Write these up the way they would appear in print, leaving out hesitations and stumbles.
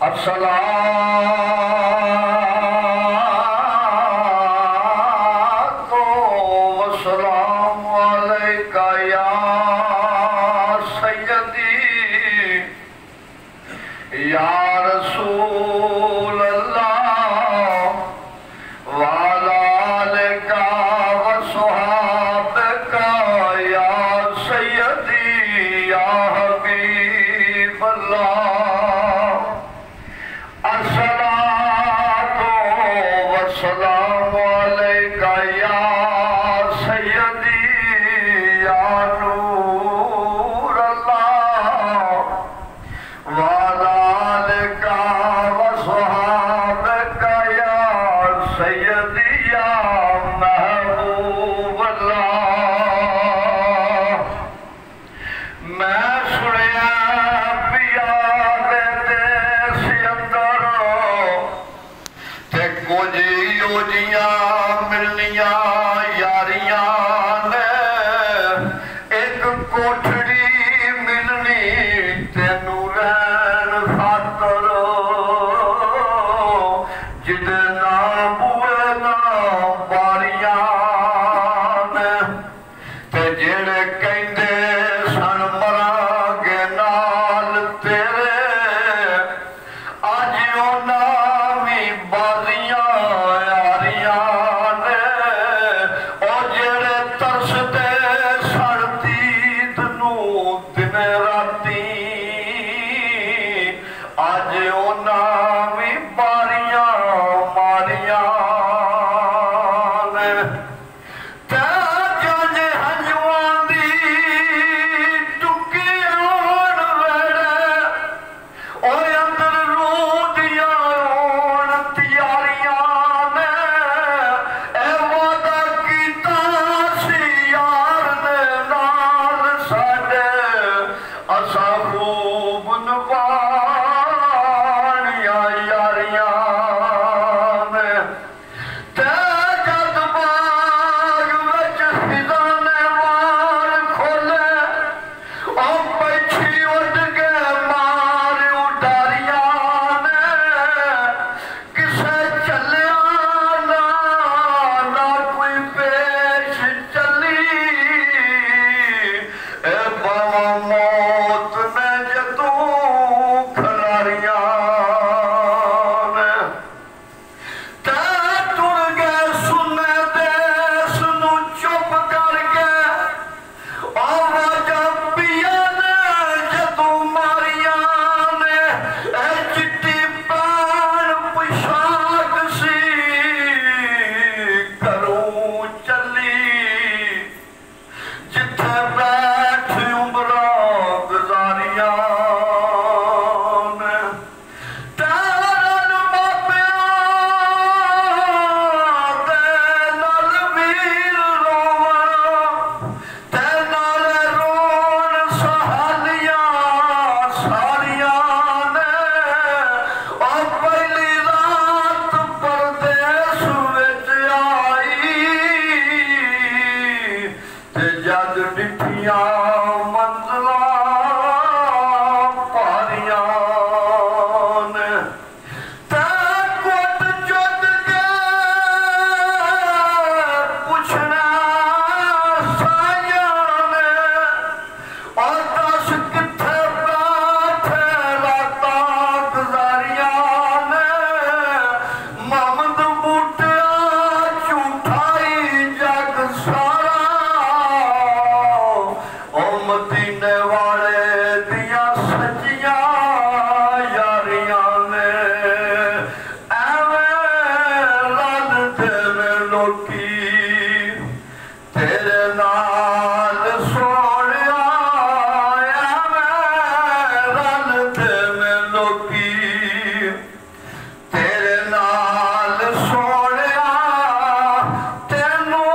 अस्सलातो वस्सलामु अलैका या सय्यदी या रसूल अल्लाह वाला अलैका वस्सहाबका या सय्यदी या हबीब अल्लाह। अस्सलामु अलैका या सय्यदी या नूर अल्लाह वाला अलैका वस्सहाबका या सय्यदी या महबूब अल्लाह। मैं सुनिया पिया दे देस अंदर ते कुछ ओजियां मिलनिया यारियां ने एक कोठड़ी मिलनी तेनू रैन खातर जिदे ना बुए ना बारियां ने ते जेड़े कहंदे सन मरांगे नाल तेरे अज उन्हां वी बाजियां आज उन्हां भी बारियां मारियां ने ते जज हंजुआं दी टुकी आण वेड़े ओए अंदर रोदियां होण तियारियां ने ए वादा कीता सी यार ने नाल साडे असां खूब नवा जद डिठिया मंजला पारियां ने ते कुट चुद के पुछना साइयां ने और दस किथे बैठे रातां गुजारियां ने मोहम्मद बूटिया झूठाई जग सारा मदीने वाले दिया सच्चियां यारियां ने एवें रलदे ने लोकी तेरे नाल सोहणिया एवें रलदे ने लोकी तेरे नाल सोहणिया तेनू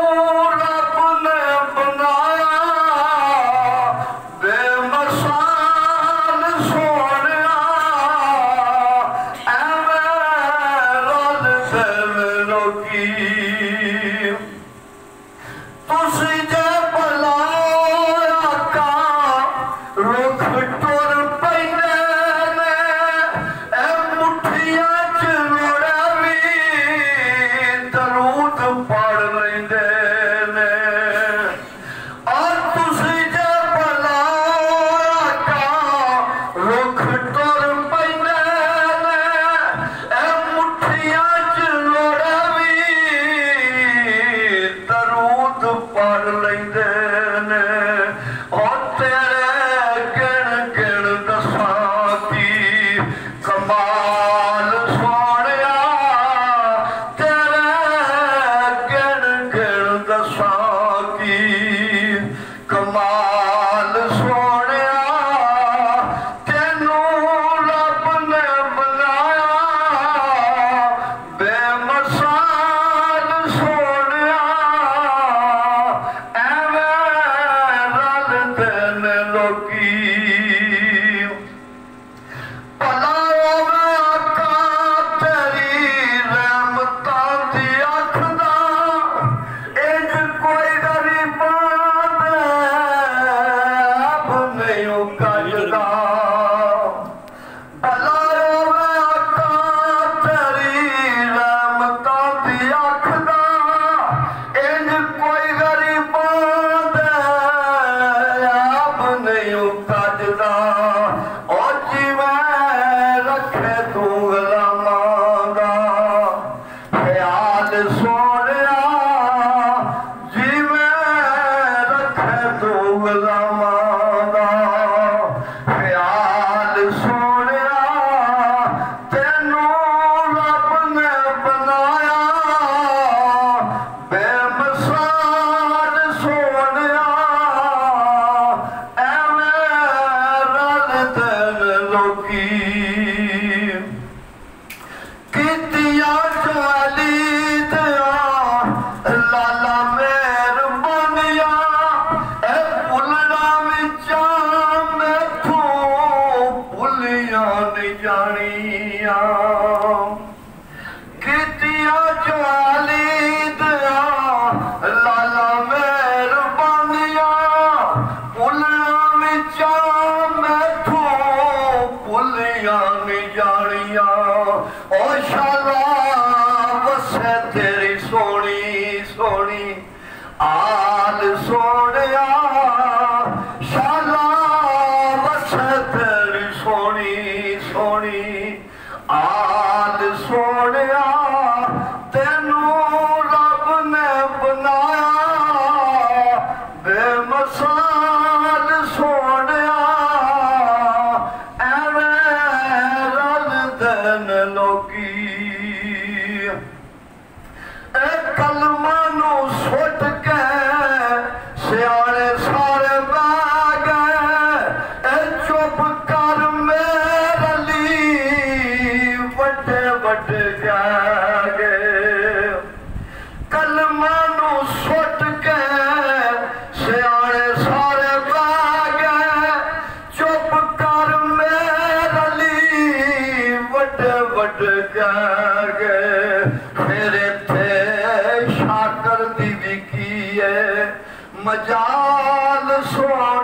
रब ने बनाया तुसी जे लैंदे ने ओ तेरे गिण गिण दसां की कमाल सोहणिया तेरे गिण गिण दसां की कमाल सोहणिया तेनू रब ने बनाया बेमिसाल सोहणिया एवें रलदे ने लोकी भला होवे आका तेरी रहमतां दी अख दा इंज कोई गरीबां दे अब नहीं कजदा भला होवे आका तेरी रहमतां दी अख दा इंज कोई गरीबां दे अब नहीं कजदा ओ जिवें रखे तू गुलामां दा ख्याल सोहणिया जिवें रखे तू गुलामां दा ख्याल सोहणिया तेनू रब ने बनाया बेमिसाल सोहणिया एवें रलदे ने लोकी कीतियां जवाली दियां लाला मेहरबानिया ए भुलना विचा मैथों भुलियां नहीं जानिया कीतियां जवाली दियां लाला मेहरबानिया भुलना विचा मैथों भुलियां नहीं जानिया ओ शाला वसे तेरी सोनी सोनी आल सोहणिया शाला वसे तेरी सोनी सोनी आल सोहणिया तेनू रब ने बनाया बेमिसाल सोहणिया एवें रलदे ने लोकी ए कलमा नू सुट के सियाणे सारे बह गए ए चुप कर मेरे ली वड्डे वड्डे कह गए कलमा नू सुट के सियाणे सारे बह गए चुप कर मेरे ली वड्डे वड्डे कह गए फिर इत्थे शाकर दी भी की है मजाल सोहणिया